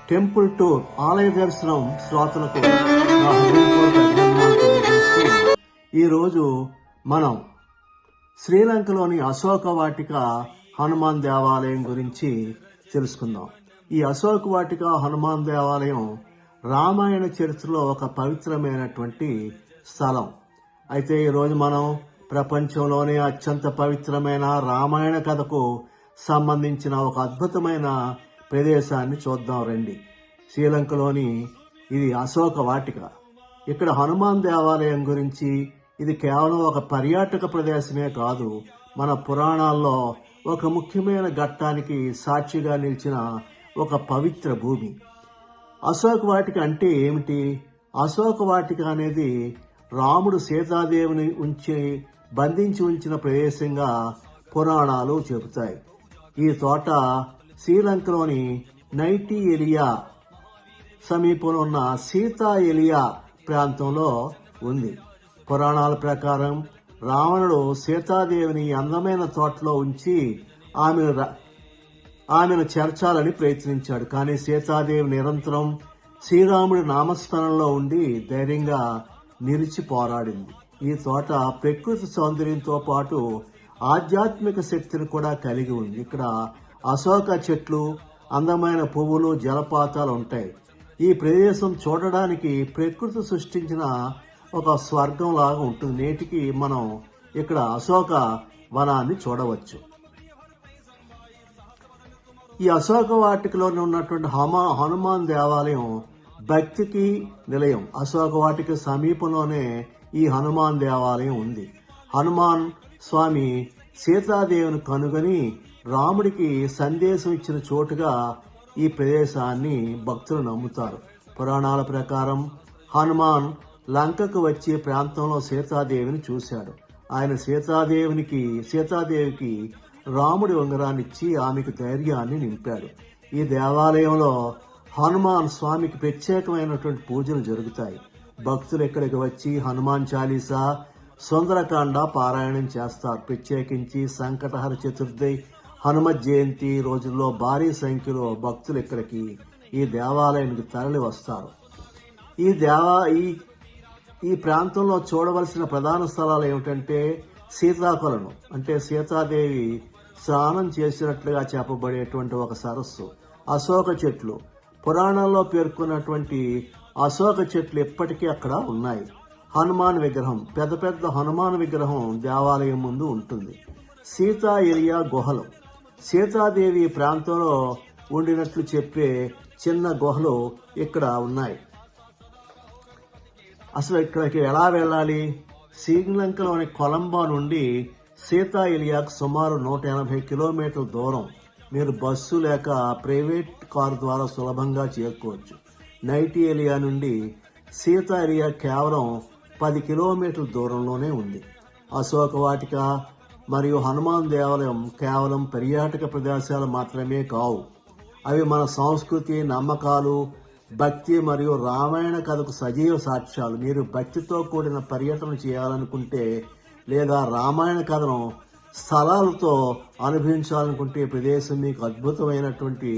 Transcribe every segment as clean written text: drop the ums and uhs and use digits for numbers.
Temple tour ఆలయ దర్శనం శ్రోతలకు నా హృదయపూర్వక అభినందనలు తెలియజేస్తూ ఈరోజు మనం శ్రీలంకలోని అశోక వాటిక హనుమాన్ దేవాలయం గురించి తెలుసుకుందాం. ఈ అశోక వాటిక హనుమాన్ దేవాలయం రామాయణ చరిత్రలో ఒక పవిత్రమైనటువంటి స్థలం. అయితే ఈరోజు మనం ప్రపంచంలోనే అత్యంత పవిత్రమైన రామాయణ కథకు సంబంధించిన ఒక అద్భుతమైన ప్రదేశాన్ని చూద్దాం రండి. శ్రీలంకలోని ఇది అశోక వాటిక. ఇక్కడ హనుమాన్ దేవాలయం గురించి ఇది కేవలం ఒక పర్యాటక ప్రదేశమే కాదు, మన పురాణాల్లో ఒక ముఖ్యమైన ఘట్టానికి సాక్షిగా నిలిచిన ఒక పవిత్ర భూమి. అశోక వాటిక అంటే ఏమిటి? అశోక వాటిక అనేది రాముడు సీతాదేవిని బంధించి ఉంచిన ప్రదేశంగా పురాణాలు చెబుతాయి. ఈ తోట శ్రీలంకలోని నైటీ ఎలియా సమీపంలో ఉన్న సీతా ఎలియా ప్రాంతంలో ఉంది. పురాణాల ప్రకారం రావణుడు సీతాదేవిని అందమైన తోటలో ఉంచి ఆమెను చేర్చాలని ప్రయత్నించాడు. కానీ సీతాదేవి నిరంతరం శ్రీరాముడి నామస్మరణలో ఉండి ధైర్యంగా నిలిచి పోరాడింది. ఈ తోట ప్రకృతి సౌందర్యంతో పాటు ఆధ్యాత్మిక శక్తిని కూడా కలిగి ఉంది. ఇక్కడ అశోక చెట్లు, అందమైన పువ్వులు, జలపాతాలు ఉంటాయి. ఈ ప్రదేశం చూడడానికి ప్రకృతి సృష్టించిన ఒక స్వర్గం లాగా ఉంటుంది. నేటికి మనం ఇక్కడ అశోక వనాన్ని చూడవచ్చు. ఈ అశోక వాటికలోనే ఉన్నటువంటి హనుమాన్ దేవాలయం భక్తికి నిలయం. అశోక వాటిక సమీపంలోనే ఈ హనుమాన్ దేవాలయం ఉంది. హనుమాన్ స్వామి సీతాదేవిని కనుగొని రాముడికి సందేశం ఇచ్చిన చోటుగా ఈ ప్రదేశాన్ని భక్తులు నమ్ముతారు. పురాణాల ప్రకారం హనుమాన్ లంకకు వచ్చే ప్రాంతంలో సీతాదేవిని చూశాడు. ఆయన సీతాదేవికి రాముడి ఉంగరాన్నిచ్చి ఆమెకు ధైర్యాన్ని నింపాడు. ఈ దేవాలయంలో హనుమాన్ స్వామికి ప్రత్యేకమైనటువంటి పూజలు జరుగుతాయి. భక్తులు ఇక్కడికి వచ్చి హనుమాన్ చాలీసా, సుందరకాండ పారాయణం చేస్తారు. ప్రత్యేకించి సంకటహర చతుర్థి, హనుమత్ జయంతి రోజుల్లో భారీ సంఖ్యలో భక్తులు ఇక్కడికి ఈ దేవాలయానికి తరలి వస్తారు. ఈ ప్రాంతంలో చూడవలసిన ప్రధాన స్థలాలు ఏమిటంటే సీతాకొలను, అంటే సీతాదేవి స్నానం చేసినట్లుగా చెప్పబడేటువంటి ఒక సరస్సు, అశోక చెట్లు, పురాణాల్లో పేర్కొన్నటువంటి అశోక చెట్లు ఇప్పటికీ అక్కడ ఉన్నాయి. హనుమాన్ విగ్రహం, పెద్ద హనుమాన్ విగ్రహం దేవాలయం ముందు ఉంటుంది. సీతా ఎలియా గుహలు, సీతాదేవి ప్రాంతంలో ఉండినట్లు చెప్పే చిన్న గుహలు ఇక్కడ ఉన్నాయి. అసలు ఇక్కడికి ఎలా వెళ్ళాలి? శ్రీలంకలోని కొలంబో నుండి సీతా ఎలియాకు సుమారు 180 కిలోమీటర్ల దూరం. మీరు బస్సు లేక ప్రైవేట్ కారు ద్వారా సులభంగా చేరుకోవచ్చు. నైటీ ఎలియా నుండి సీతా ఎలియా కేవలం 10 కిలోమీటర్ల దూరంలోనే ఉంది. అశోక వాటిక మరియు హనుమాన్ దేవాలయం కేవలం పర్యాటక ప్రదేశాలు మాత్రమే కావు. అవి మన సంస్కృతి, నమ్మకాలు, భక్తి మరియు రామాయణ కథకు సజీవ సాక్ష్యాలు. మీరు భక్తితో కూడిన పర్యటన చేయాలనుకుంటే లేదా రామాయణ కథను స్థలాలతో అనుభవించాలనుకుంటే ప్రదేశం మీకు అద్భుతమైనటువంటి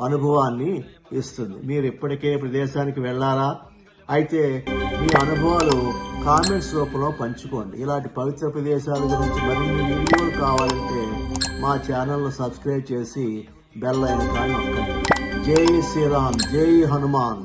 అనుభవాన్ని ఇస్తుంది. మీరు ఇప్పటికే ప్రదేశానికి వెళ్ళారా? అయితే మీ అనుభవాలు కామెంట్స్ రూపంలో పంచుకోండి. ఇలాంటి పవిత్ర ప్రదేశాల గురించి మరిన్ని వీడియోలు కావాలంటే మా ఛానల్ను సబ్స్క్రైబ్ చేసి బెల్ ఐకాన్ నొక్కండి. జై శ్రీరామ్, జై హనుమాన్.